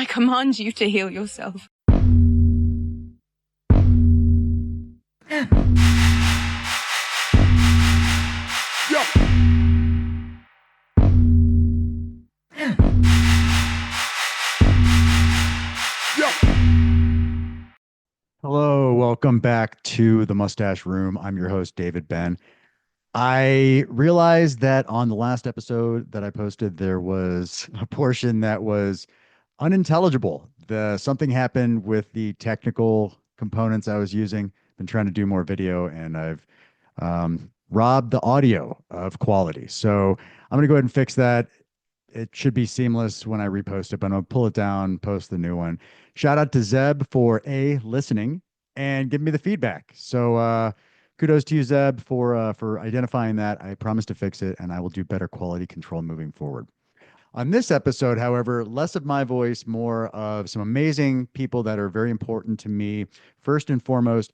I command you to heal yourself. Hello, welcome back to the Mustache Room. I'm your host, David Ben. I realized that on the last episode that I posted, there was a portion that was unintelligible. Something happened with the technical components I was using. Been trying to do more video, and I've robbed the audio of quality. So I'm gonna go ahead and fix that. It should be seamless when I repost it, but I'm gonna pull it down, post the new one. Shout out to Zeb for listening and giving me the feedback. So kudos to you, Zeb, for identifying that. I promise to fix it, and I will do better quality control moving forward. On this episode, however, less of my voice, more of some amazing people that are very important to me. First and foremost,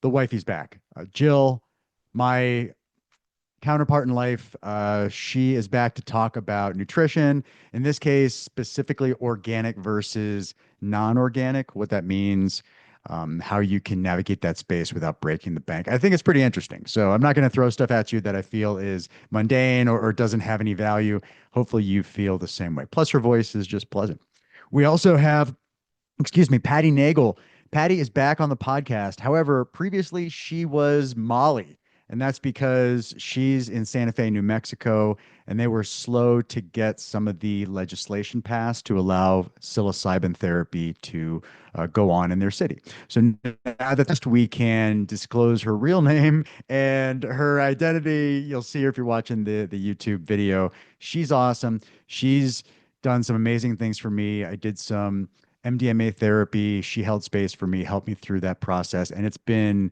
the wifey's back. Jill, my counterpart in life. She is back to talk about nutrition, in this case, specifically organic versus non-organic, what that means, how you can navigate that space without breaking the bank. I think it's pretty interesting. So I'm not going to throw stuff at you that I feel is mundane or doesn't have any value. Hopefully you feel the same way. Plus her voice is just pleasant. We also have, excuse me, Patty Nagle. Patty is back on the podcast. However, previously she was Molly, and that's because she's in Santa Fe, New Mexico, and they were slow to get some of the legislation passed to allow psilocybin therapy to go on in their city. So now that we can disclose her real name and her identity, you'll see her if you're watching the YouTube video. She's awesome. She's done some amazing things for me. I did some MDMA therapy. She held space for me, helped me through that process, and it's been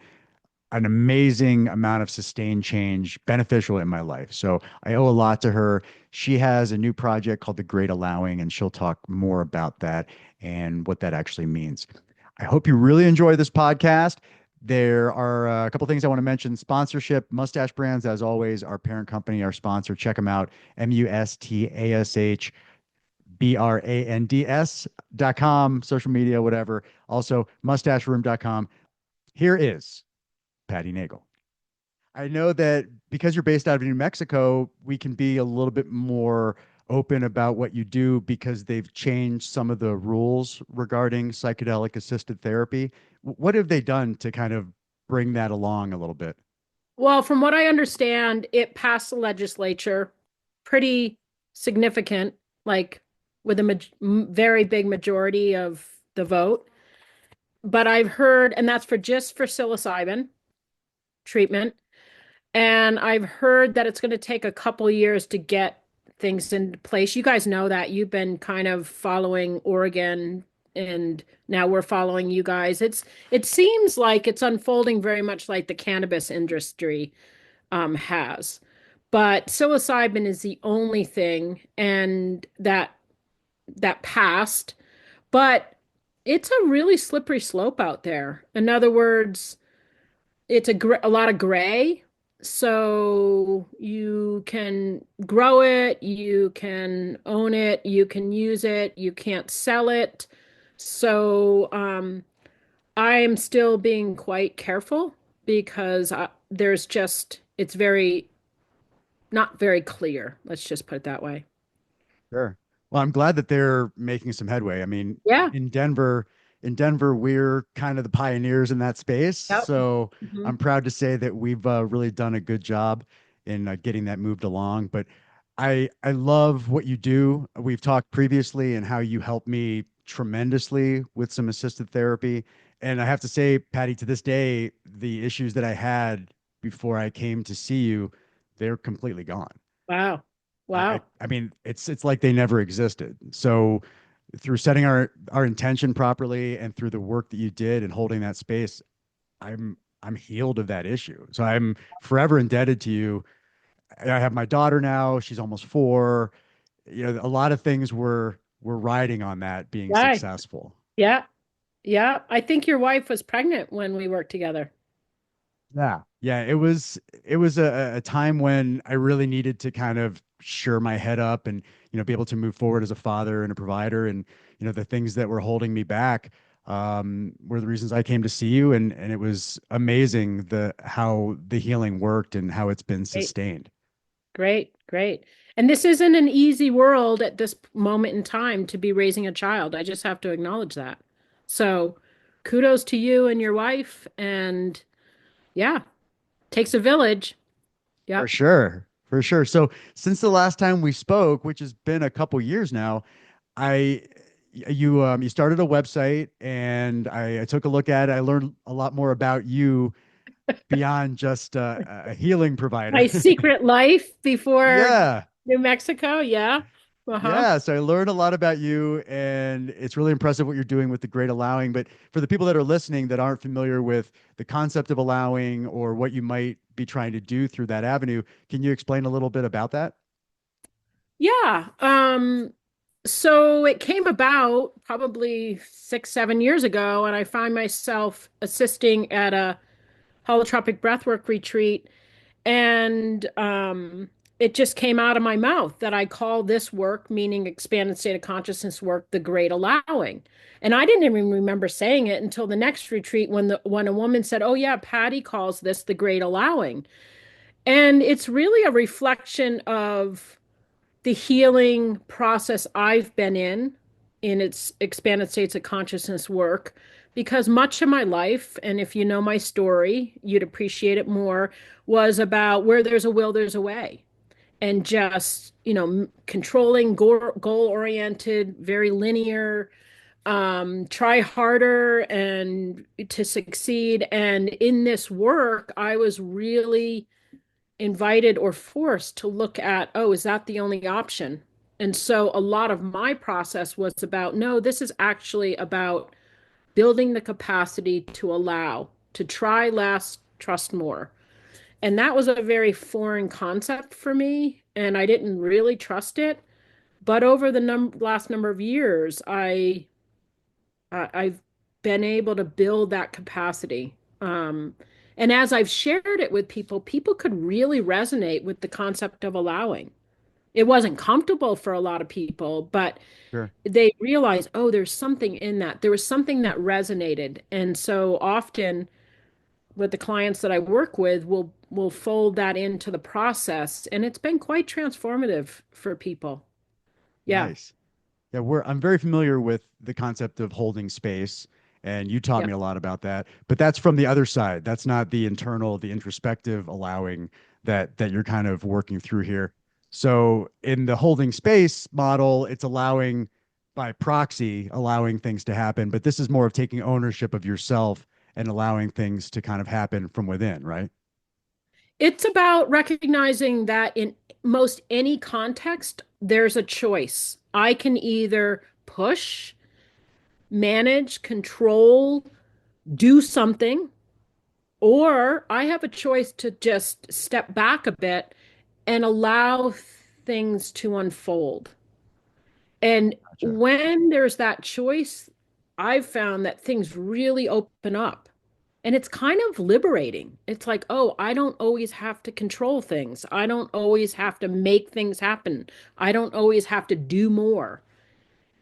an amazing amount of sustained change, beneficial in my life. So I owe a lot to her. She has a new project called The Great Allowing, and she'll talk more about that and what that actually means. I hope you really enjoy this podcast. There are a couple things I want to mention. Sponsorship, Mustache Brands, as always, our parent company, our sponsor. Check them out. MUSTASHBRANDS.com, social media, whatever. Also, mustacheroom.com. Here is Patty Nagel. I know that because you're based out of New Mexico, we can be a little bit more open about what you do because they've changed some of the rules regarding psychedelic assisted therapy. What have they done to kind of bring that along a little bit? Well, from what I understand, it passed the legislature pretty significant, like with a very big majority of the vote. But I've heard, and that's for just for psilocybin treatment. And I've heard that it's going to take a couple years to get things into place. You guys know that. You've been kind of following Oregon, and now we're following you guys. it seems like it's unfolding very much like the cannabis industry has. But psilocybin is the only thing and that passed. But it's a really slippery slope out there. In other words, it's a lot of gray. So you can grow it, you can own it, you can use it, you can't sell it. So I'm still being quite careful because there's just, it's very, not very clear. Let's just put it that way. Sure. Well, I'm glad that they're making some headway. I mean, Yeah. in Denver, we're kind of the pioneers in that space. Yep. So Mhm. I'm proud to say that we've really done a good job in getting that moved along. But I love what you do. We've talked previously and how you helped me tremendously with some assisted therapy. And I have to say, Patty, to this day, the issues that I had before I came to see you, they're completely gone. Wow. I Wow. I mean, it's like they never existed. So through setting our intention properly and through the work that you did and holding that space, I'm healed of that issue. So I'm forever indebted to you. I have my daughter now. She's almost 4. You know, a lot of things were riding on that being Right. successful. Yeah. Yeah. I think your wife was pregnant when we worked together. Yeah. Yeah, it was a time when I really needed to kind of sure my head up and be able to move forward as a father and a provider, and the things that were holding me back were the reasons I came to see you, and it was amazing the how the healing worked and how it's been Great, sustained. great, great. And this isn't an easy world at this moment in time to be raising a child. I just have to acknowledge that. So kudos to you and your wife. And yeah, takes a village. For Yep. sure. For sure. So since the last time we spoke, which has been a couple years now, I you started a website and I took a look at it. I learned a lot more about you beyond just a healing provider. My secret life before Yeah. New Mexico. Yeah. Uh-huh. Yeah, so I learned a lot about you, and it's really impressive what you're doing with the Great Allowing. But for the people that are listening that aren't familiar with the concept of allowing or what you might be trying to do through that avenue, can you explain a little bit about that? Yeah. So it came about probably 6, 7 years ago, and I find myself assisting at a holotropic breathwork retreat, and it just came out of my mouth that I call this work, meaning expanded state of consciousness work, the great allowing. And I didn't even remember saying it until the next retreat when a woman said, "Oh yeah, Patty calls this the great allowing." And it's really a reflection of the healing process I've been in its expanded states of consciousness work, because much of my life, and if you know my story, you'd appreciate it more, was about where there's a will, there's a way. And just, controlling, goal oriented, very linear, try harder and to succeed. And in this work, I was really invited or forced to look at, oh, is that the only option? And so a lot of my process was about, no, this is actually about building the capacity to allow, to try less, trust more. And that was a very foreign concept for me, and I didn't really trust it. But over the last number of years, I've been able to build that capacity. And as I've shared it with people, people could really resonate with the concept of allowing. It wasn't comfortable for a lot of people, but Sure. they realized, oh, there's something in that. There was something that resonated. And so often with the clients that I work with, we'll fold that into the process. And it's been quite transformative for people. Yeah. Nice. Yeah, I'm very familiar with the concept of holding space, and you taught Yeah. me a lot about that. But that's from the other side. That's not the internal, the introspective allowing that you're kind of working through here. So in the holding space model, it's allowing by proxy, allowing things to happen. But this is more of taking ownership of yourself and allowing things to kind of happen from within, right? It's about recognizing that in most any context, there's a choice. I can either push, manage, control, do something, or I have a choice to just step back a bit and allow things to unfold. And Gotcha. when there's that choice, I've found that things really open up. And it's kind of liberating. It's like, oh, I don't always have to control things. I don't always have to make things happen. I don't always have to do more.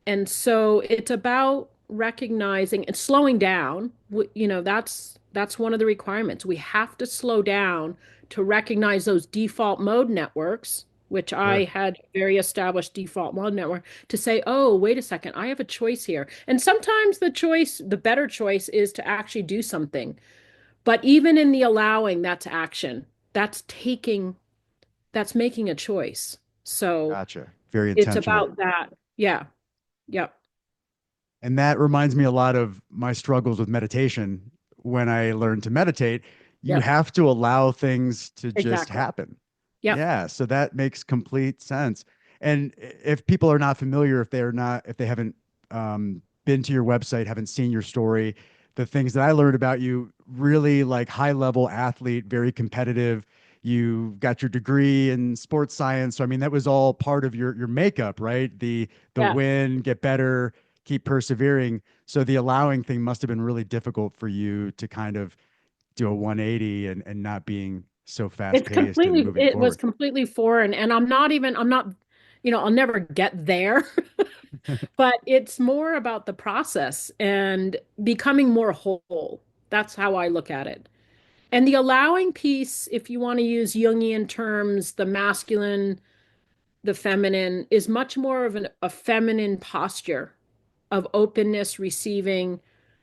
And so it's about recognizing and slowing down. That's one of the requirements. We have to slow down to recognize those default mode networks, which I Sure. had very established default mode network to say, oh, wait a second, I have a choice here. And sometimes the better choice is to actually do something. But even in the allowing, that's action. That's taking, that's making a choice. So Gotcha. Very it's intentional. about that. Yeah. Yep. And that reminds me a lot of my struggles with meditation. When I learned to meditate, you Yep. have to allow things to just Exactly. happen. Yep. Yeah, so that makes complete sense. And if people are not familiar, if they haven't been to your website, haven't seen your story, the things that I learned about you, really like high level athlete, very competitive. You got your degree in sports science. So I mean, that was all part of your makeup, right? The Yeah. win, get better, keep persevering. So the allowing thing must have been really difficult for you to kind of do a 180 and not being so fast paced and moving it was forward. completely foreign. And I'm not, I'll never get there, but it's more about the process and becoming more whole. That's how I look at it. And the allowing piece, if you want to use Jungian terms, the masculine, the feminine, is much more of a feminine posture of openness, receiving,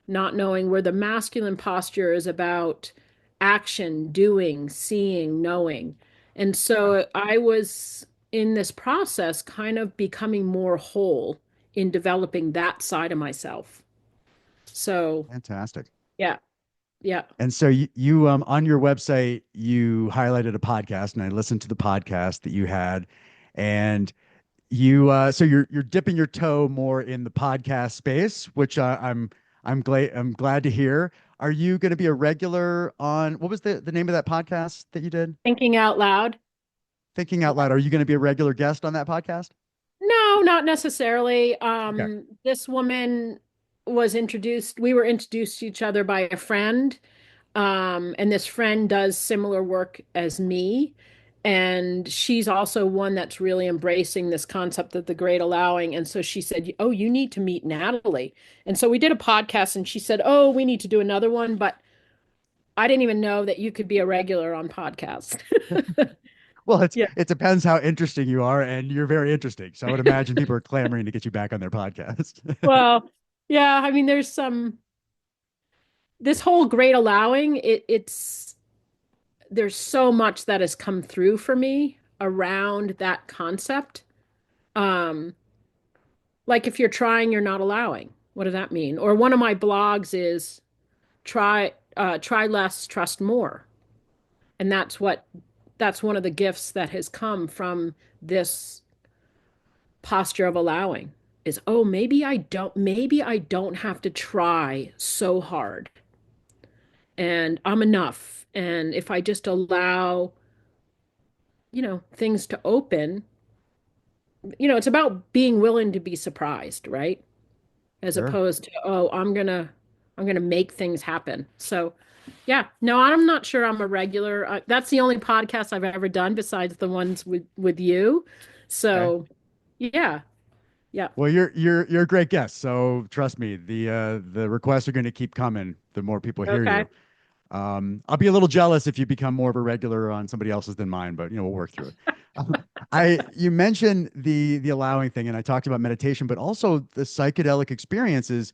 not knowing, where the masculine posture is about action, doing, seeing, knowing. And so I was in this process kind of becoming more whole in developing that side of myself. So, Fantastic. yeah, yeah. And so you on your website you highlighted a podcast, and I listened to the podcast that you had, and so you're dipping your toe more in the podcast space, which I'm glad to hear. Are you going to be a regular on what was the name of that podcast that you did? Thinking out loud. Thinking Out Loud. Are you going to be a regular guest on that podcast? No, not necessarily. Okay. This woman we were introduced to each other by a friend. And this friend does similar work as me. And she's also one that's really embracing this concept of the great allowing. And so she said, "Oh, you need to meet Natalie." And so we did a podcast and she said, "Oh, we need to do another one." But I didn't even know that you could be a regular on podcasts. Well, Yeah. it depends how interesting you are, and you're very interesting. So I would imagine people are clamoring to get you back on their podcast. Well, yeah, I mean, this whole great allowing, there's so much that has come through for me around that concept. Um, like if you're trying, you're not allowing. What does that mean? Or one of my blogs is try less, trust more. And that's one of the gifts that has come from this posture of allowing is, oh, maybe I don't have to try so hard and I'm enough. And if I just allow, things to open, it's about being willing to be surprised, right? As Sure. opposed to, oh, I'm gonna make things happen. So, yeah, no, I'm not sure I'm a regular. That's the only podcast I've ever done besides the ones with you. Okay. So, yeah, yeah. Well, you're a great guest. So trust me, the requests are going to keep coming. The more people hear Okay. you. I'll be a little jealous if you become more of a regular on somebody else's than mine, but we'll work through it. You mentioned the allowing thing, and I talked about meditation, but also the psychedelic experiences.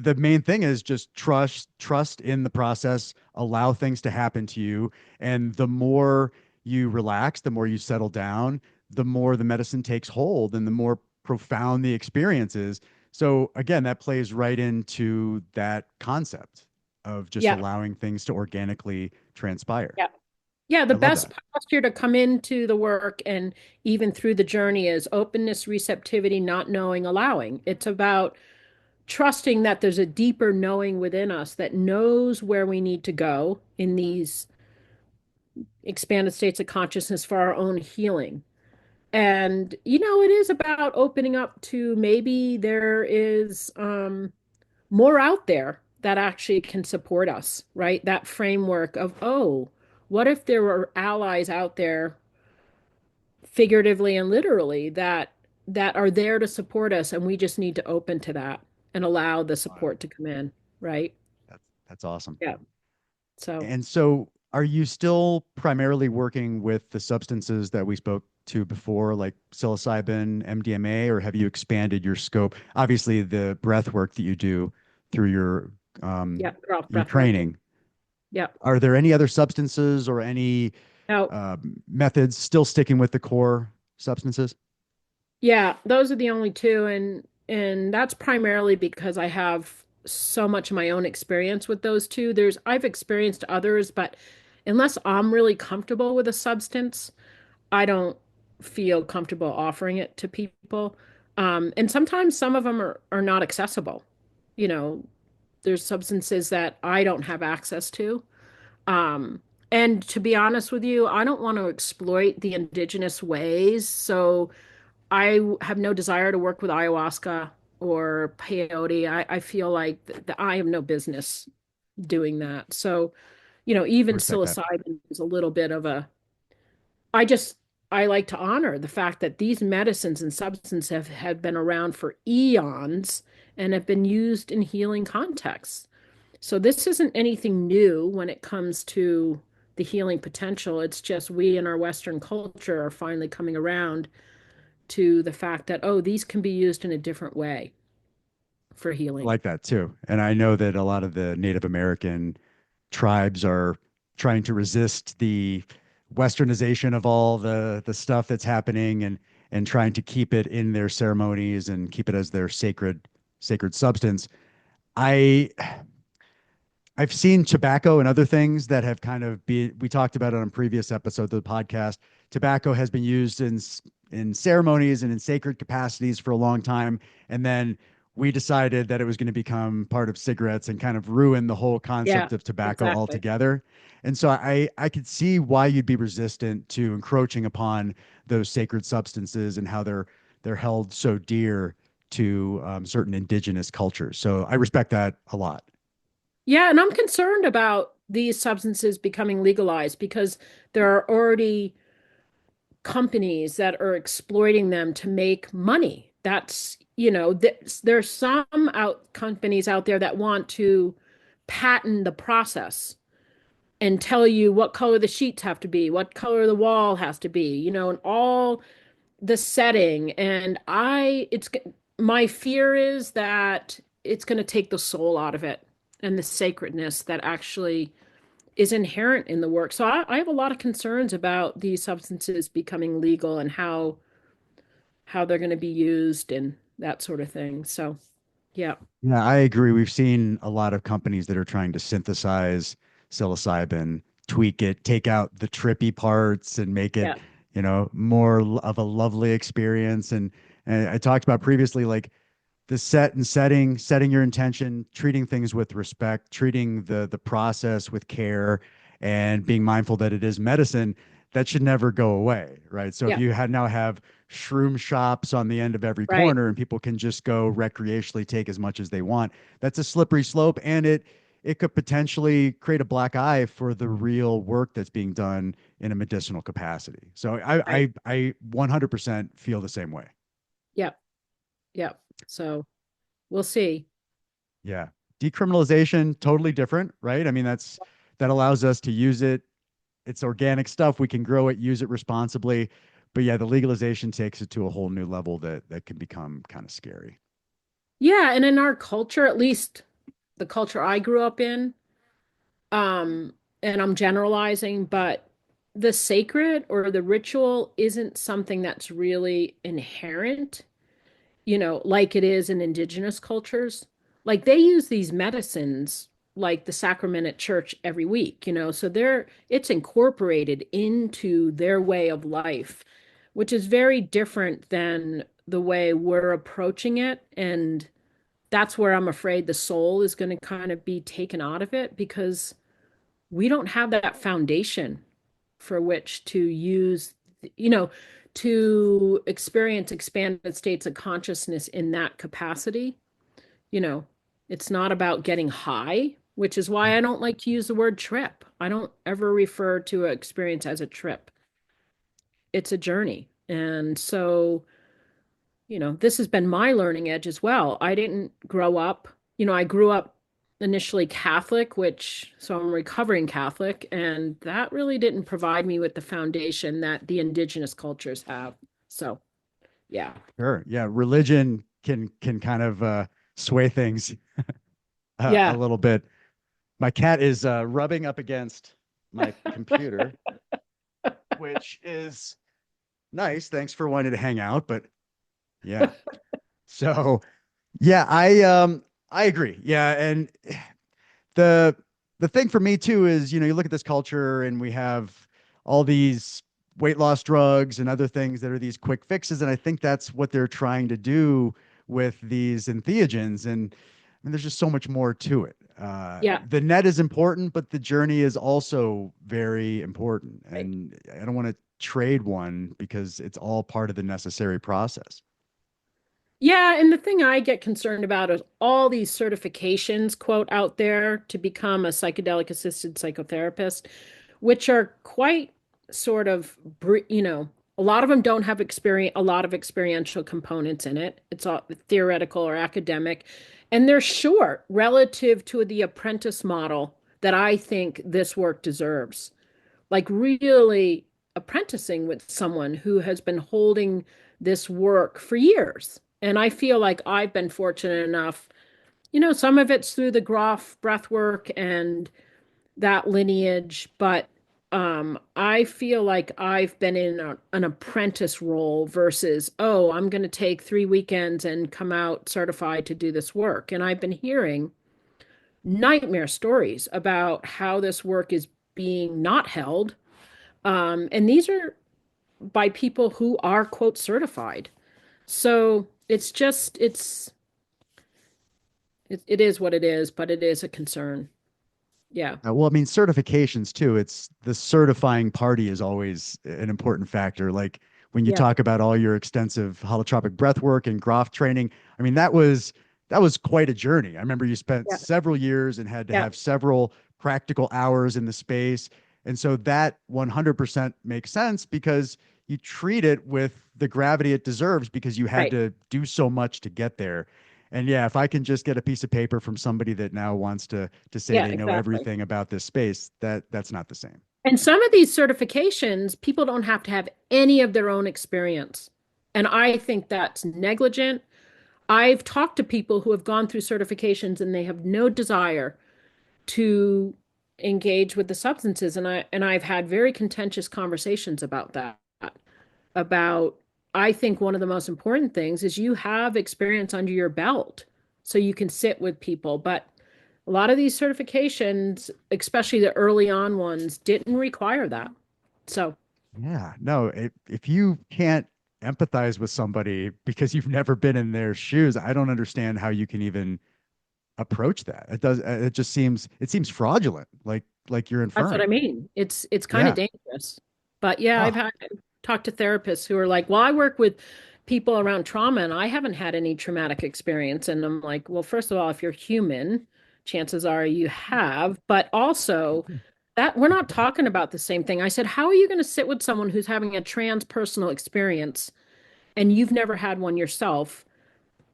The main thing is just trust in the process, allow things to happen to you, and the more you relax, the more you settle down, the more the medicine takes hold, and the more profound the experience is. So again, that plays right into that concept of just Yeah. allowing things to organically transpire. Yeah. Yeah, the I love best that. posture to come into the work and even through the journey is openness, receptivity, not knowing, allowing. It's about trusting that there's a deeper knowing within us that knows where we need to go in these expanded states of consciousness for our own healing. And, it is about opening up to maybe there is more out there that actually can support us, right? That framework of, oh, what if there were allies out there, figuratively and literally, that are there to support us, and we just need to open to that and allow the Wow. support to come in, right? That's awesome. Yeah. So, And so, are you still primarily working with the substances that we spoke to before, like psilocybin, MDMA, or have you expanded your scope? Obviously, the breath work that you do through yeah, your breath work. training. Yeah. Are there any other substances or any Now, methods still sticking with the core substances? yeah, those are the only two, and that's primarily because I have so much of my own experience with those two. I've experienced others, but unless I'm really comfortable with a substance, I don't feel comfortable offering it to people. And sometimes some of them are not accessible. You know, there's substances that I don't have access to. Um, and to be honest with you, I don't want to exploit the indigenous ways. So have no desire to work with ayahuasca or peyote. I feel like I have no business doing that. So, Even respect that. psilocybin is a little bit of a, I just, I like to honor the fact that these medicines and substances have been around for eons and have been used in healing contexts. So this isn't anything new when it comes to the healing potential. It's just we in our Western culture are finally coming around to the fact that, oh, these can be used in a different way for I healing. like that too. And I know that a lot of the Native American tribes are trying to resist the westernization of all the stuff that's happening and trying to keep it in their ceremonies and keep it as their sacred substance. I I've seen tobacco and other things that have kind of we talked about it on a previous episode of the podcast. Tobacco has been used in ceremonies and in sacred capacities for a long time. And then we decided that it was going to become part of cigarettes and kind of ruin the whole Yeah, concept of tobacco exactly. altogether. And so I could see why you'd be resistant to encroaching upon those sacred substances and how they're held so dear to certain indigenous cultures. So I respect that a lot. Yeah, and I'm concerned about these substances becoming legalized because there are already companies that are exploiting them to make money. There's some out companies out there that want to patent the process and tell you what color the sheets have to be, what color the wall has to be, and all the setting. And my fear is that it's going to take the soul out of it and the sacredness that actually is inherent in the work. So I have a lot of concerns about these substances becoming legal and how they're going to be used and that sort of thing. So, yeah, Yeah, I agree. We've seen a lot of companies that are trying to synthesize psilocybin, tweak it, take out the trippy parts and make it, yeah, more of a lovely experience. And I talked about previously, like the setting your intention, treating things with respect, treating the process with care, and being mindful that it is medicine. That should never go away, right? So if yeah, you now have shroom shops on the end of every right, corner and people can just go recreationally take as much as they want, that's a slippery slope, and it could potentially create a black eye for the real work that's being done in a medicinal capacity. So right. I 100% feel the same way. Yeah, yeah. So we'll see. Yeah. Decriminalization, totally different, right? I mean, that allows us to use it. It's organic stuff. We can grow it, use it responsibly. But yeah, the legalization takes it to a whole new level that can become kind of scary. Yeah, and in our culture, at least the culture I grew up in, um, and I'm generalizing, but the sacred or the ritual isn't something that's really inherent, like it is in indigenous cultures. Like they use these medicines like the sacrament at church every week, so it's incorporated into their way of life, which is very different than the way we're approaching it. And that's where I'm afraid the soul is going to kind of be taken out of it because we don't have that foundation for which to use, you know, to experience expanded states of consciousness in that capacity. You know, it's not about getting high, which is why I don't like to use the word trip. I don't ever refer to an experience as a trip. It's a journey. And so, this has been my learning edge as well. I didn't grow up, I grew up initially Catholic, so I'm a recovering Catholic, and that really didn't provide me with the foundation that the indigenous cultures have. So, yeah. Sure. Yeah. Religion can kind of sway things a Yeah. little bit. My cat is rubbing up against my computer, which is nice. Thanks for wanting to hang out. But yeah. So yeah, I agree. Yeah. And the the thing for me too is, you look at this culture and we have all these weight loss drugs and other things that are these quick fixes, and I think that's what they're trying to do with these entheogens. And there's just so much more to it. Yeah. The net is important, but the journey is also very important, Right. and I don't want to trade one because it's all part of the necessary process. Yeah, and the thing I get concerned about is all these certifications, quote, out there to become a psychedelic assisted psychotherapist, which are quite sort of, a lot of them don't have a lot of experiential components in it. It's all theoretical or academic, and they're short relative to the apprentice model that I think this work deserves. Like really apprenticing with someone who has been holding this work for years. And I feel like I've been fortunate enough, some of it's through the Groff breath work and that lineage, but I feel like I've been in an apprentice role versus, oh, I'm going to take 3 weekends and come out certified to do this work. And I've been hearing nightmare stories about how this work is being not held. And these are by people who are, quote, certified. So it's just, it is what it is, but it is a concern. Yeah. Well, I mean, certifications too. It's the certifying party is always an important factor. Like when you Yeah. talk about all your extensive holotropic breath work and Groff training, I mean, that was quite a journey. I remember you spent Yeah. several years and had to Yeah. have several practical hours in the space. And so that 100% makes sense because you treat it with the gravity it deserves because you had Right. to do so much to get there. And yeah, if I can just get a piece of paper from somebody that now wants to say Yeah, they know exactly. everything about this space, that's not the same. And some of these certifications, people don't have to have any of their own experience. And I think that's negligent. I've talked to people who have gone through certifications and they have no desire to engage with the substances. And I've had very contentious conversations about that. About I think one of the most important things is you have experience under your belt so you can sit with people. But a lot of these certifications, especially the early on ones, didn't require that. So Yeah, no, if you can't empathize with somebody because you've never been in their shoes, I don't understand how you can even approach that. It seems fraudulent, like you're that's what I inferring. mean. It's kind of Yeah. dangerous. But yeah, Oh, I've talked to therapists who are like, "Well, I work with people around trauma and I haven't had any traumatic experience." And I'm like, "Well, first of all, if you're human, chances are you have, but also that we're not talking about the same thing." I said, "How are you going to sit with someone who's having a transpersonal experience and you've never had one yourself?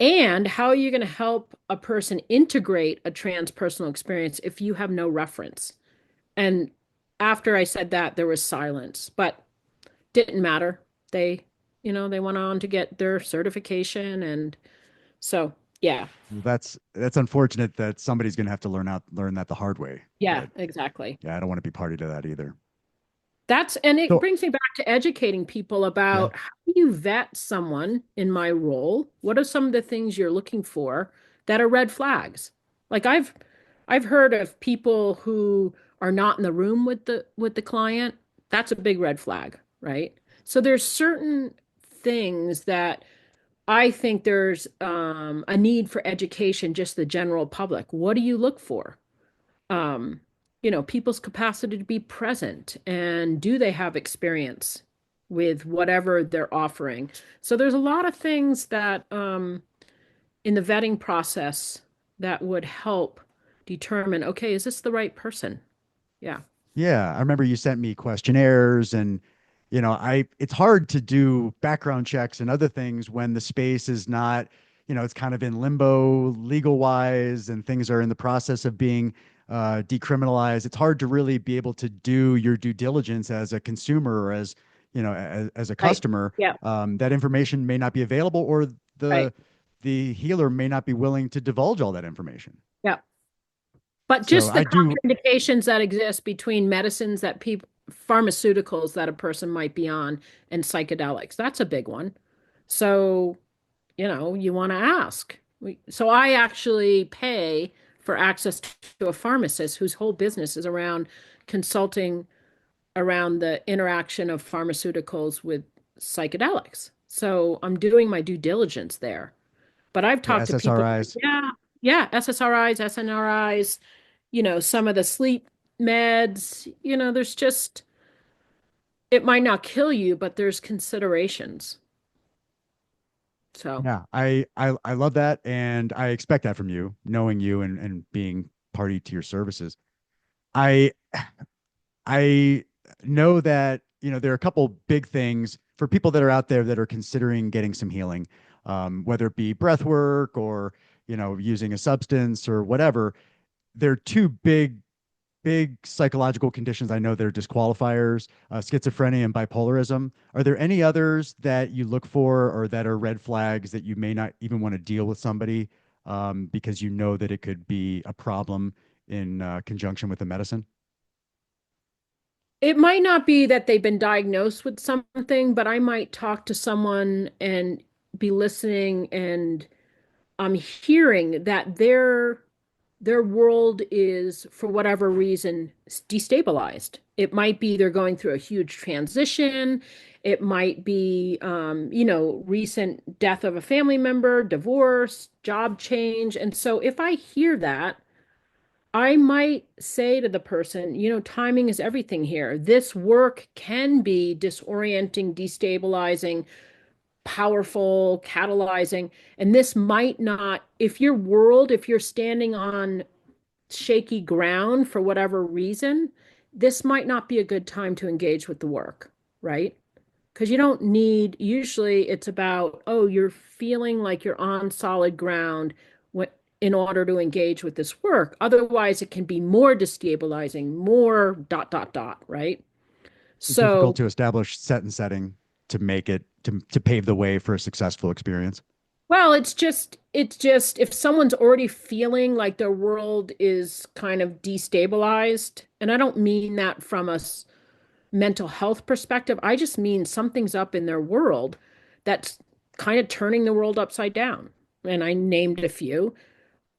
And how are you going to help a person integrate a transpersonal experience if you have no reference?" And after I said that, there was silence, but didn't matter. They, they went on to get their certification. And so, yeah, that's unfortunate that somebody's gonna have to learn that the hard way. yeah, But exactly. yeah, I don't want to be party to that either. And it So brings me back to educating people yeah, about how do you vet someone in my role? What are some of the things you're looking for that are red flags? Like I've heard of people who are not in the room with the client. That's a big red flag, right? So there's certain things that I think there's a need for education, just the general public. What do you look for? um, people's capacity to be present and do they have experience with whatever they're offering. So there's a lot of things that in the vetting process that would help determine, okay, is this the right person? Yeah. yeah, I remember you sent me questionnaires and it's hard to do background checks and other things when the space is not, it's kind of in limbo legal wise and things are in the process of being decriminalized. It's hard to really be able to do your due diligence as a consumer or as a Right. customer. Yeah. That information may not be available or Right. the healer may not be willing to divulge all that information. Yeah. But So just the I do. contraindications that exist between medicines that people, pharmaceuticals that a person might be on and psychedelics, that's a big one. So you want to ask. So I actually pay for access to a pharmacist whose whole business is around consulting around the interaction of pharmaceuticals with psychedelics. So I'm doing my due diligence there. But I've The talked to people, SSRIs. yeah, yeah, SSRIs, SNRIs, some of the sleep meds, there's just, it might not kill you, but there's considerations. So Yeah, I love that, and I expect that from you, knowing you and being party to your services. I I know that, there are a couple big things for people that are out there that are considering getting some healing, whether it be breath work or, using a substance or whatever. There are two big psychological conditions I know that are disqualifiers, schizophrenia and bipolarism. Are there any others that you look for or that are red flags that you may not even want to deal with somebody, because you know that it could be a problem in conjunction with the medicine? it might not be that they've been diagnosed with something, but I might talk to someone and be listening, and I'm hearing that their world is, for whatever reason, destabilized. It might be they're going through a huge transition. It might be, recent death of a family member, divorce, job change. And so if I hear that, I might say to the person, timing is everything here. This work can be disorienting, destabilizing, powerful, catalyzing. And this might not, if you're standing on shaky ground for whatever reason, this might not be a good time to engage with the work, right? Because you don't need, usually it's about, oh, you're feeling like you're on solid ground in order to engage with this work. Otherwise, it can be more destabilizing, more dot, dot, dot, right? Difficult So, to establish set and setting to make it to pave the way for a successful experience. well, it's just if someone's already feeling like their world is kind of destabilized, and I don't mean that from a mental health perspective. I just mean something's up in their world that's kind of turning the world upside down. And I named a few.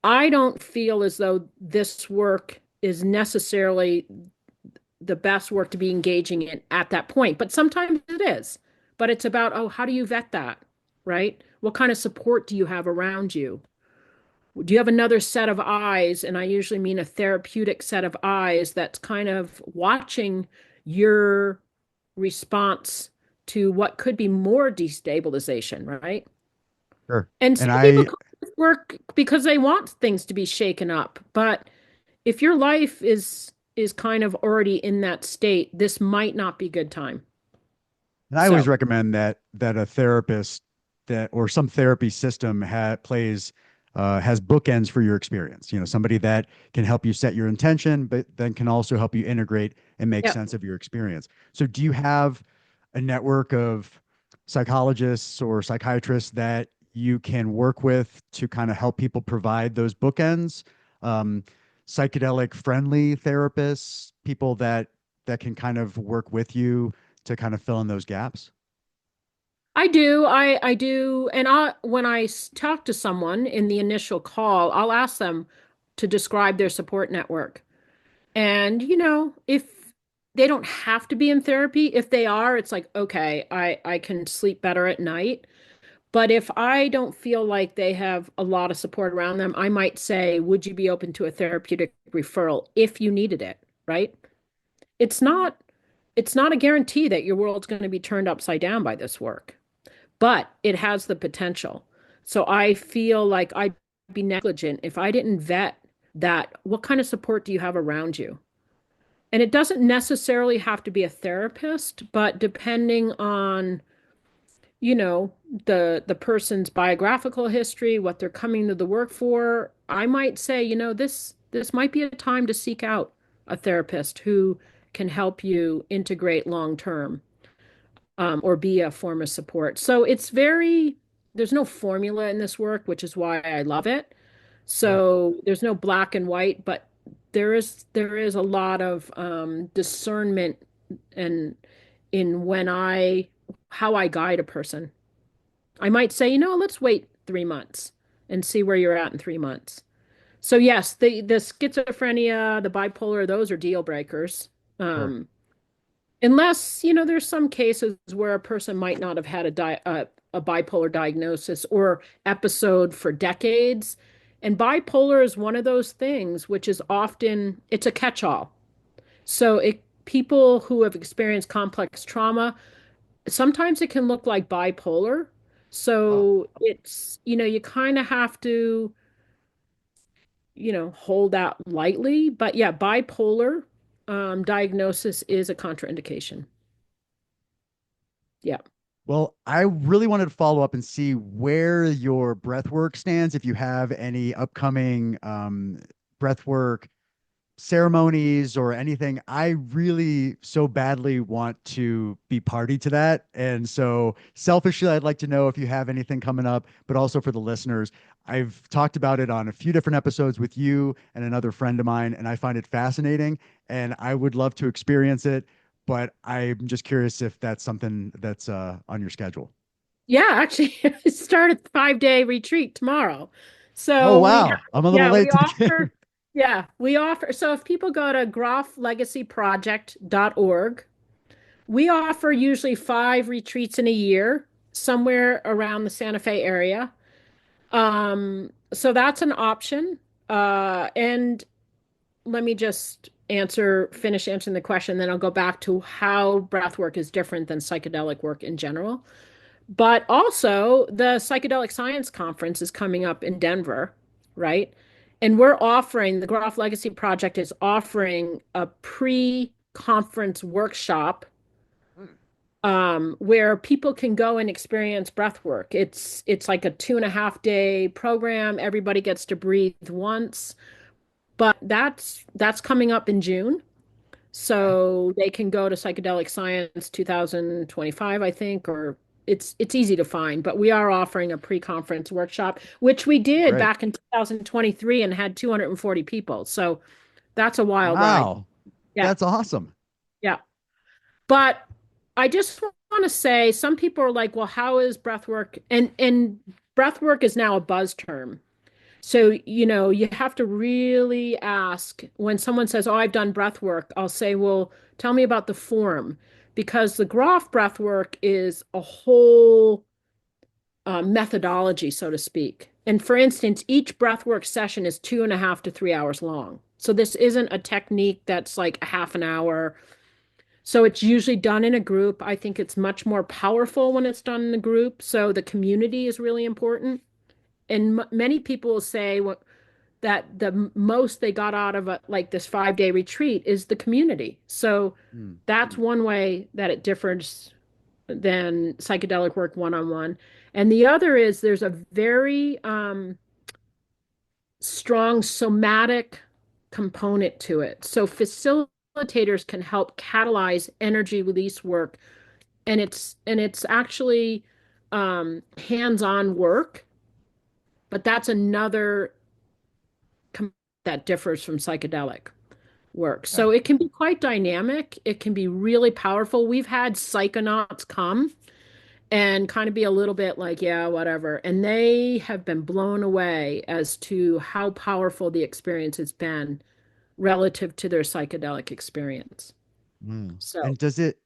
I don't feel as though this work is necessarily the best work to be engaging in at that point, but sometimes it is. But it's about, oh, how do you vet that, right? What kind of support do you have around you? Do you have another set of eyes? And I usually mean a therapeutic set of eyes that's kind of watching your response to what could be more destabilization, right? Sure. And And some people I come to work because they want things to be shaken up. But if your life is kind of already in that state, this might not be good time. And I always So, recommend that a therapist that or some therapy system has bookends for your experience. Somebody that can help you set your intention, but then can also help you integrate and make yeah. sense of your experience. So, do you have a network of psychologists or psychiatrists that you can work with to kind of help people provide those bookends? Um, Psychedelic friendly therapists, people that can kind of work with you to kind of fill in those gaps? I do. I do. And when I talk to someone in the initial call, I'll ask them to describe their support network. And, if they don't have to be in therapy, if they are, it's like, okay, I can sleep better at night. But if I don't feel like they have a lot of support around them, I might say, would you be open to a therapeutic referral if you needed it, right? It's not it's not a guarantee that your world's going to be turned upside down by this work, but it has the potential. So I feel like I'd be negligent if I didn't vet that. What kind of support do you have around you? And it doesn't necessarily have to be a therapist, but depending on, you know, the person's biographical history, what they're coming to the work for, I might say, this might be a time to seek out a therapist who can help you integrate long term, or be a form of support. So there's no formula in this work, which is why I love it. Yeah. So there's no black and white, but there is a lot of discernment and in how I guide a person. I might say, let's wait 3 months and see where you're at in 3 months. So yes, the schizophrenia, the bipolar, those are deal breakers. Sure. Unless, there's some cases where a person might not have had a bipolar diagnosis or episode for decades. And bipolar is one of those things which is often it's a catch-all. So people who have experienced complex trauma, sometimes it can look like bipolar, Oh, So it's, you kind of have to, hold that lightly. But yeah, bipolar diagnosis is a contraindication. Yeah. well, I really wanted to follow up and see where your breath work stands. If you have any upcoming breath work ceremonies or anything, I really so badly want to be party to that. And so selfishly, I'd like to know if you have anything coming up, but also for the listeners. I've talked about it on a few different episodes with you and another friend of mine, and I find it fascinating and I would love to experience it, but I'm just curious if that's something that's on your schedule. Yeah, actually, it started 5-day retreat tomorrow. Oh, So wow. I'm a little yeah, we late to the game. offer, yeah, we offer. So if people go to grofflegacyproject.org, we offer usually 5 retreats in a year, somewhere around the Santa Fe area. So that's an option. And let me just finish answering the question, then I'll go back to how breath work is different than psychedelic work in general. But also, the Psychedelic Science Conference is coming up in Denver, right? And the Groff Legacy Project is offering a pre-conference workshop where people can go and experience breath work. It's like a 2.5-day program. Everybody gets to breathe once, but that's coming up in June. Okay. So they can go to Psychedelic Science 2025, I think, or it's easy to find, but we are offering a pre-conference workshop, which we did Great. back in 2023 and had 240 people. So that's a wild ride. Wow. Yeah. That's awesome. Yeah. But I just want to say some people are like, well, how is breath work? And breath work is now a buzz term. So, you have to really ask when someone says, "Oh, I've done breath work," I'll say, "Well, tell me about the form." Because the Groff breath work is a whole methodology, so to speak. And for instance, each breathwork session is 2.5 to 3 hours long. So this isn't a technique that's like a half an hour. So it's usually done in a group. I think it's much more powerful when it's done in a group. So the community is really important. And many people say that the most they got out of like this 5-day retreat is the community. So Hmm. that's one way that it differs than psychedelic work one-on-one. And the other is there's a very strong somatic component to it. So facilitators can help catalyze energy release work, and it's actually hands-on work, but that's another that differs from psychedelic work. Okay. So it can be quite dynamic. It can be really powerful. We've had psychonauts come and kind of be a little bit like, yeah, whatever. And they have been blown away as to how powerful the experience has been relative to their psychedelic experience. Mm. So, And does it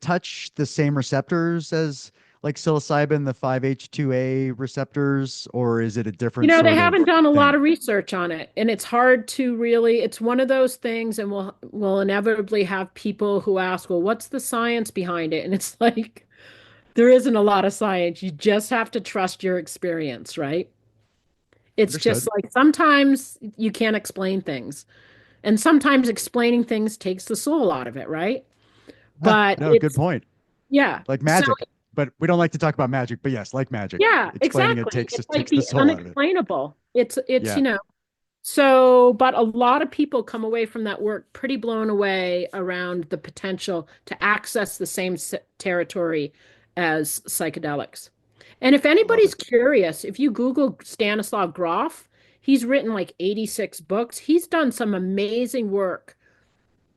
touch the same receptors as like psilocybin, the 5-HT2A receptors, or is it a different they sort of haven't done a lot thing? of research on it, and it's hard to really, it's one of those things, and we'll inevitably have people who ask, well, what's the science behind it? And it's like, there isn't a lot of science. You just have to trust your experience, right? It's just Understood. like sometimes you can't explain things. And sometimes explaining things takes the soul out of it, right? Ah, But no, good point. yeah. Like So, magic, but we don't like to talk about magic, but yes, like magic. yeah, Explaining it exactly. takes It's like takes the the soul out of it. unexplainable. It's, Yeah. so, but a lot of people come away from that work pretty blown away around the potential to access the same territory as psychedelics. And if I love anybody's it. curious, if you Google Stanislav Grof, he's written like 86 books. He's done some amazing work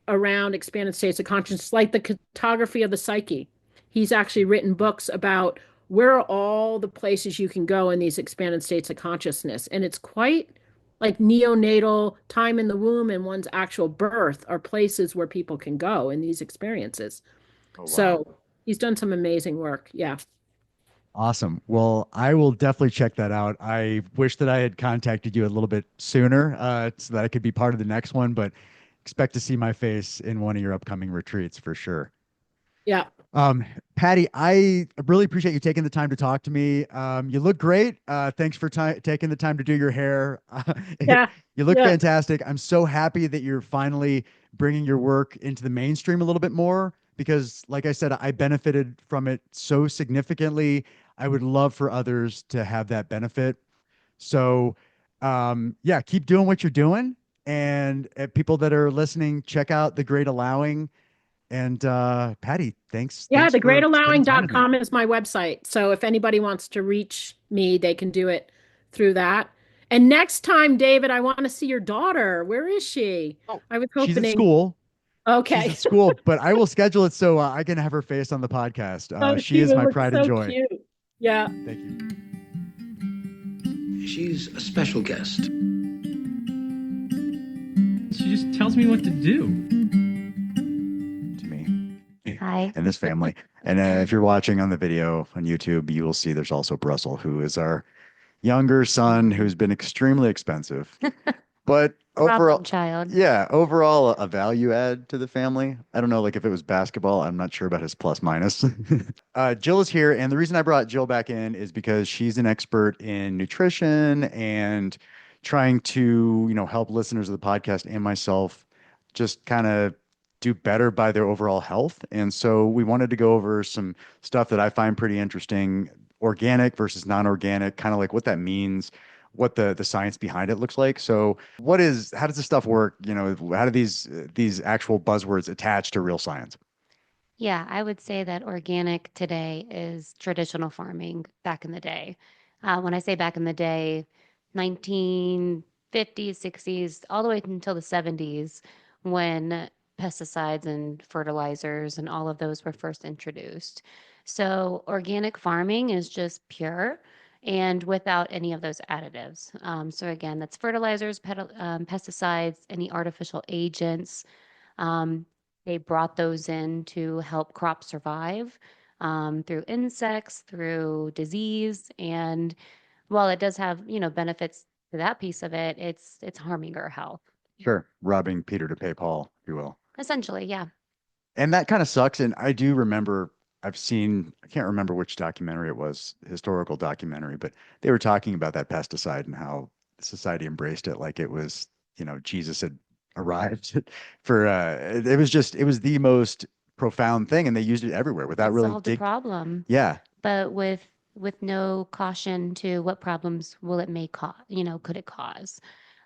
around expanded states of consciousness, like the cartography of the psyche. He's actually written books about where are all the places you can go in these expanded states of consciousness. And it's quite like neonatal time in the womb and one's actual birth are places where people can go in these experiences. Oh, wow. So he's done some amazing work. Yeah. Awesome. Well, I will definitely check that out. I wish that I had contacted you a little bit sooner, so that I could be part of the next one, but expect to see my face in one of your upcoming retreats for sure. Yeah. Um, Patty, I really appreciate you taking the time to talk to me. You look great. Thanks for taking the time to do your hair. Yeah. You look Yeah. fantastic. I'm so happy that you're finally bringing your work into the mainstream a little bit more because, like I said, I benefited from it so significantly. I would love for others to have that benefit. So, yeah, keep doing what you're doing. And people that are listening, check out The Great Allowing. And Patty, Yeah, thanks for spending time with me. thegreatallowing.com is my website. So if anybody wants to reach me, they can do it through that. And next time, David, I want to see your daughter. Where is she? Oh, I was she's at hoping. school. She's Okay. at school, but I will schedule it so I can have her face on the podcast. Oh, She she is would my look pride and so joy. cute. Yeah. Thank you. She's a special guest. She just tells me what to do. To me Hi. and this family. And if you're watching on the video on YouTube, you will see there's also Brussel, who is our younger son, who's been extremely expensive. But Problem overall, child. yeah, overall a value add to the family. I don't know, like if it was basketball, I'm not sure about his plus minus. Jill is here, and the reason I brought Jill back in is because she's an expert in nutrition and trying to, help listeners of the podcast and myself just kind of do better by their overall health. And so we wanted to go over some stuff that I find pretty interesting, organic versus non-organic, kind of like what that means, what the science behind it looks like. So how does this stuff work? How do these actual buzzwords attach to real science? Yeah, I would say that organic today is traditional farming back in the day. When I say back in the day, 1950s, 60s, all the way until the 70s, when pesticides and fertilizers and all of those were first introduced. So organic farming is just pure and without any of those additives. So again, that's fertilizers, pesticides, any artificial agents. Um, they brought those in to help crops survive through insects, through disease, and while it does have, benefits to that piece of it, it's harming our health. Sure, robbing Peter to pay Paul, if you will. Essentially, yeah. And that kind of sucks. And I do remember I can't remember which documentary it was, historical documentary, but they were talking about that pesticide and how society embraced it like it was, Jesus had arrived for it was the most profound thing and they used it everywhere without It really solved the problem, yeah, but with no caution to what problems will it may cause, could it cause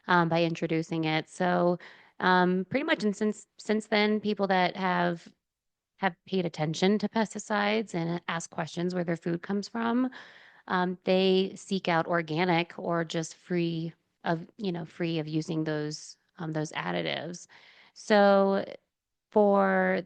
by introducing it. So pretty much, and since then, people that have paid attention to pesticides and ask questions where their food comes from, they seek out organic or just free of using those additives. So for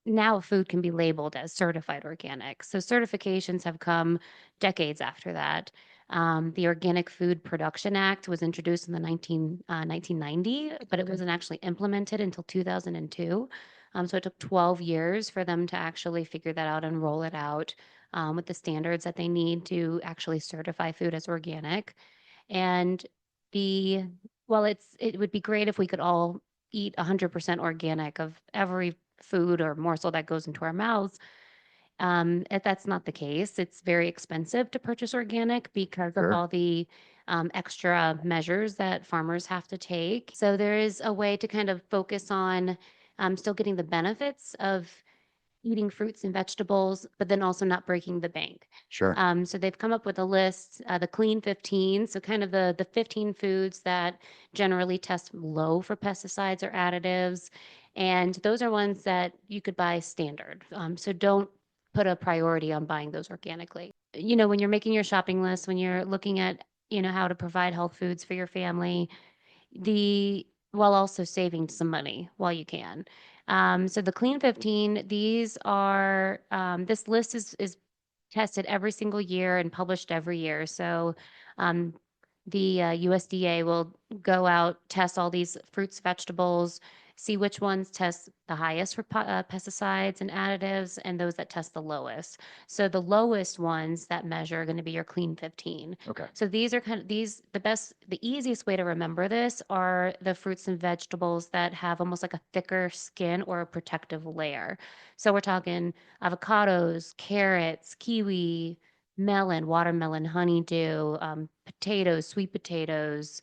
now, food can be labeled as certified organic. So certifications have come decades after that. The Organic Food Production Act was introduced in the 1990, but it wasn't actually implemented until 2002. So it took 12 years for them to actually figure that out and roll it out with the standards that they need to actually certify food as organic. And the well, it would be great if we could all eat 100% organic of every food or morsel that goes into our mouths. If that's not the case, it's very expensive to purchase organic because of sure. all the extra measures that farmers have to take. So there is a way to kind of focus on still getting the benefits of eating fruits and vegetables, but then also not breaking the bank. Sure. So they've come up with a list, the Clean 15, so kind of the 15 foods that generally test low for pesticides or additives. And those are ones that you could buy standard. So don't put a priority on buying those organically. When you're making your shopping list, when you're looking at, how to provide health foods for your family, while also saving some money while you can. So the Clean 15, this list is tested every single year and published every year. So the USDA will go out, test all these fruits, vegetables, see which ones test the highest for pesticides and additives and those that test the lowest. So the lowest ones that measure are going to be your clean 15. Okay. So these are the easiest way to remember this are the fruits and vegetables that have almost like a thicker skin or a protective layer. So we're talking avocados, carrots, kiwi, melon, watermelon, honeydew, potatoes, sweet potatoes,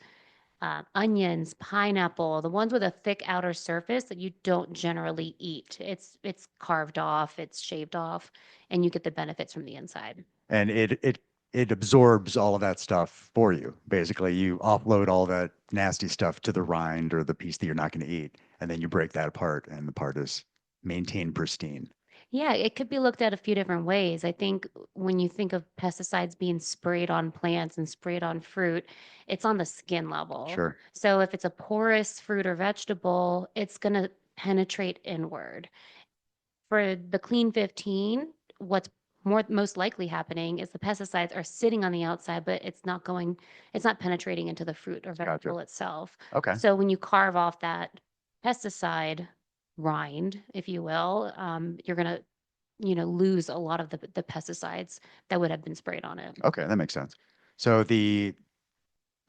onions, pineapple, the ones with a thick outer surface that you don't generally eat. It's carved off, it's shaved off, and you get the benefits from the inside. And it absorbs all of that stuff for you. Basically, you offload all that nasty stuff to the rind or the piece that you're not going to eat, and then you break that apart, and the part is maintained pristine. Yeah, it could be looked at a few different ways. I think when you think of pesticides being sprayed on plants and sprayed on fruit, it's on the skin level. Sure. So if it's a porous fruit or vegetable, it's going to penetrate inward. For the clean 15, what's most likely happening is the pesticides are sitting on the outside, but it's not penetrating into the fruit or vegetable itself. Okay. So when you carve off that pesticide rind, if you will, you're gonna, lose a lot of the pesticides that would have been sprayed on it. Okay, that makes sense. So the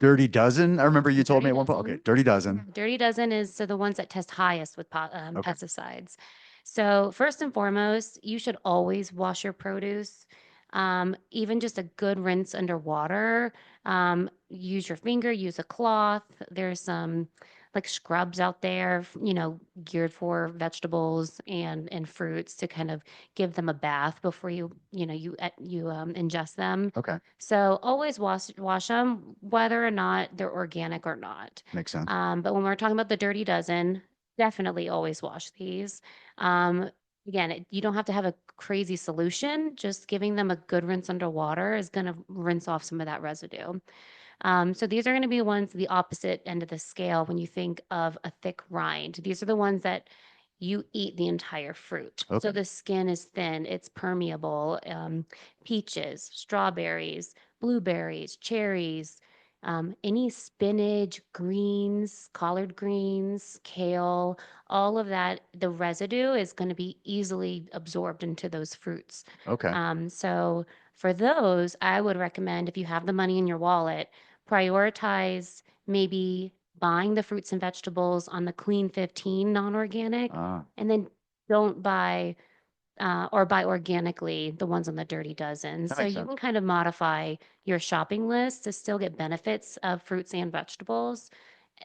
Dirty Dozen, I remember you told me at one point. Okay, Dirty Dozen. Dirty Dozen is the ones that test highest with Okay. pesticides. So first and foremost, you should always wash your produce. Even just a good rinse under water. Use your finger, use a cloth. There's some like scrubs out there, geared for vegetables and fruits to kind of give them a bath before you ingest them. Okay, So always wash them, whether or not they're organic or not. makes sense. But when we're talking about the Dirty Dozen, definitely always wash these. Again, you don't have to have a crazy solution. Just giving them a good rinse underwater is going to rinse off some of that residue. So these are going to be ones the opposite end of the scale when you think of a thick rind. These are the ones that you eat the entire fruit. Okay. So the skin is thin, it's permeable. Peaches, strawberries, blueberries, cherries, any spinach, greens, collard greens, kale, all of that, the residue is going to be easily absorbed into those fruits. Okay. So for those, I would recommend if you have the money in your wallet, prioritize maybe buying the fruits and vegetables on the Clean 15 non-organic, and then don't buy or buy organically the ones on the Dirty Dozen. That So makes you sense. can kind of modify your shopping list to still get benefits of fruits and vegetables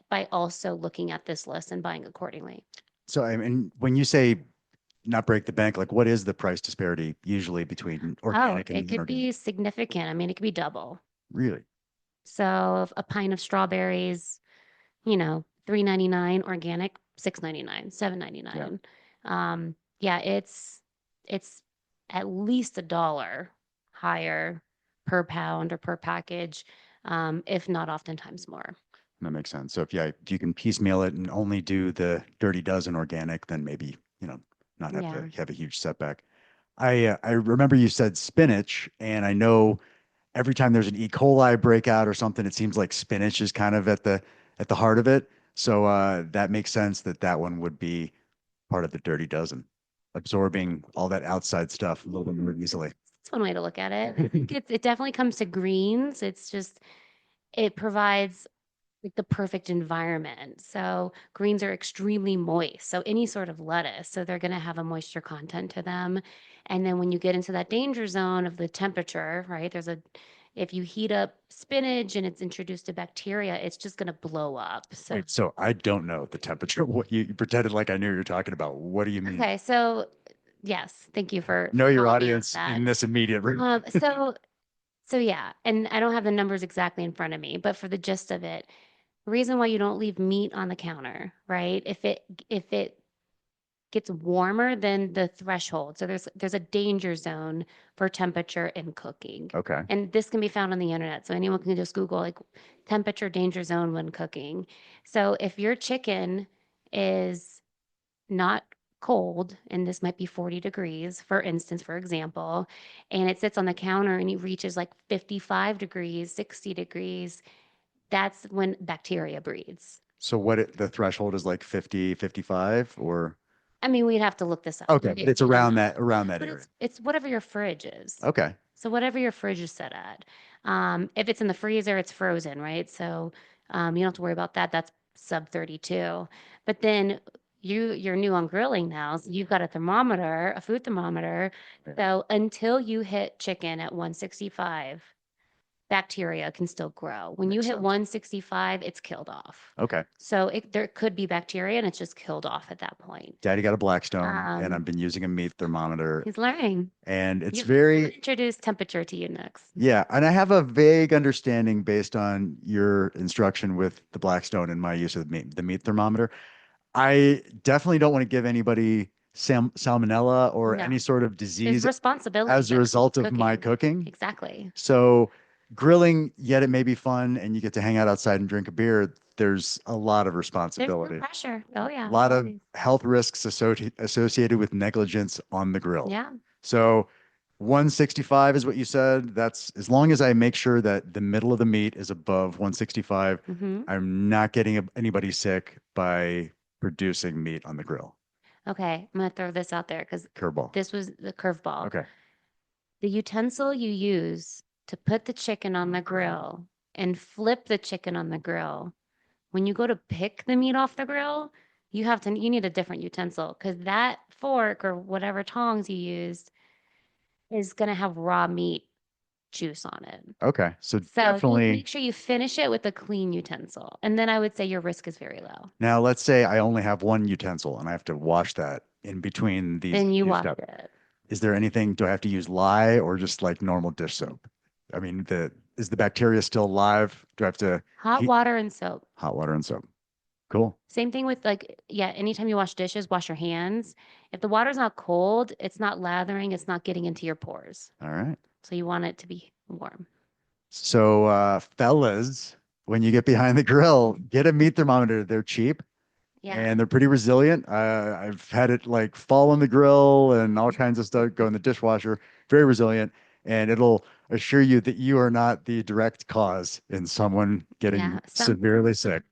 by also looking at this list and buying accordingly. So, I mean, when you say not break the bank, like what is the price disparity usually between organic and it could inorganic? be significant. I mean, it could be double. Really? So a pint of strawberries, $3.99, organic, $6.99, $7.99. Yeah, it's at least $1 higher per pound or per package, if not oftentimes more. That makes sense. So if you can piecemeal it and only do the Dirty Dozen organic, then maybe, not have to have a huge setback. I remember you said spinach, and I know every time there's an E. coli breakout or something, it seems like spinach is kind of at the heart of it. So that makes sense that one would be part of the Dirty Dozen, absorbing all that outside stuff a little bit more easily. That's one way to look at it. It definitely comes to greens. It's just, it provides like the perfect environment. So greens are extremely moist. So any sort of lettuce, so they're going to have a moisture content to them. And then when you get into that danger zone of the temperature, right? If you heat up spinach and it's introduced to bacteria, it's just going to blow up. So Wait, so I don't know the temperature. What you pretended like I knew you were talking about. What do you mean? okay, so yes, thank you for Know your calling me out audience that. in this immediate room. So yeah, and I don't have the numbers exactly in front of me, but for the gist of it, the reason why you don't leave meat on the counter, right? If it gets warmer than the threshold, so there's a danger zone for temperature in cooking. Okay. And this can be found on the internet, so anyone can just Google like temperature danger zone when cooking. So if your chicken is not cold, and this might be 40 degrees, for instance, for example, and it sits on the counter and it reaches like 55 degrees, 60 degrees, that's when bacteria breeds. So what the threshold is like 50, 55 or I mean, we'd have to look this up. okay, but it's around that But area. it's whatever your fridge is. Okay. So whatever your fridge is set at. If it's in the freezer, it's frozen, right? So you don't have to worry about that. That's sub 32. But then you're new on grilling now. So you've got a thermometer, a food thermometer. Yeah. So until you hit chicken at 165, bacteria can still grow. When you Makes hit sense. 165, it's killed off. Okay. So there could be bacteria and it's just killed off at that point. Daddy got a Blackstone and Um, I've been using a meat thermometer He's learning. and it's You- very, Introduce temperature to you next. yeah. And I have a vague understanding based on your instruction with the Blackstone and my use of the meat thermometer. I definitely don't want to give anybody salmonella or No. any sort of There's disease responsibility as a there. result of my cooking. Exactly. So grilling, yet it may be fun and you get to hang out outside and drink a beer. There's a lot of There's responsibility, no pressure. Oh yeah. a lot of always. health risks associated with negligence on the grill. Yeah. So 165 is what you said. That's as long as I make sure that the middle of the meat is above 165, hmm I'm not getting anybody sick by producing meat on the grill. Okay. I'm gonna throw this out there because Curveball. this was the curveball. Okay. The utensil you use to put the chicken on the grill and flip the chicken on the grill, when you go to pick the meat off the grill, you need a different utensil because that fork or whatever tongs you used is gonna have raw meat juice on it. Okay. So So you definitely make sure you finish it with a clean utensil. And then I would say your risk is very low. now let's say I only have one utensil and I have to wash that in between these. Then you used wash up. it. Is there anything, do I have to use lye or just like normal dish soap? I mean, is the bacteria still alive? Do I have to Hot heat- water and soap. hot water and soap? Cool. Same thing with anytime you wash dishes, wash your hands. If the water's not cold, it's not lathering, it's not getting into your pores. All right. So you want it to be warm. So, fellas, when you get behind the grill, get a meat thermometer. They're cheap Yeah. and they're pretty resilient. I've had it like fall on the grill and all kinds of stuff go in the dishwasher. Very resilient, and it'll assure you that you are not the direct cause in someone getting Yeah, severely sick.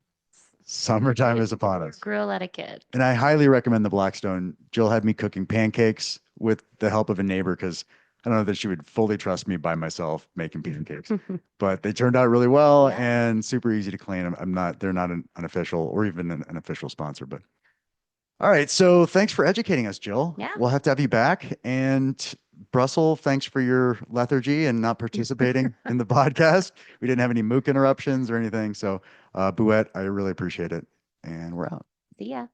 Summertime is upon us. Grill etiquette. And I highly recommend the Blackstone. Jill had me cooking pancakes with the help of a neighbor because I don't know that she would fully trust me by myself making pancakes, but they turned out really well Yeah. and super easy to clean. They're not an unofficial or even an official sponsor, but all right. So thanks for educating us, Jill. Yeah. We'll have to have you back. And Brussel, thanks for your lethargy and not participating in the podcast. We didn't have any mook interruptions or anything. So, Bouette, I really appreciate it. And we're out. See ya.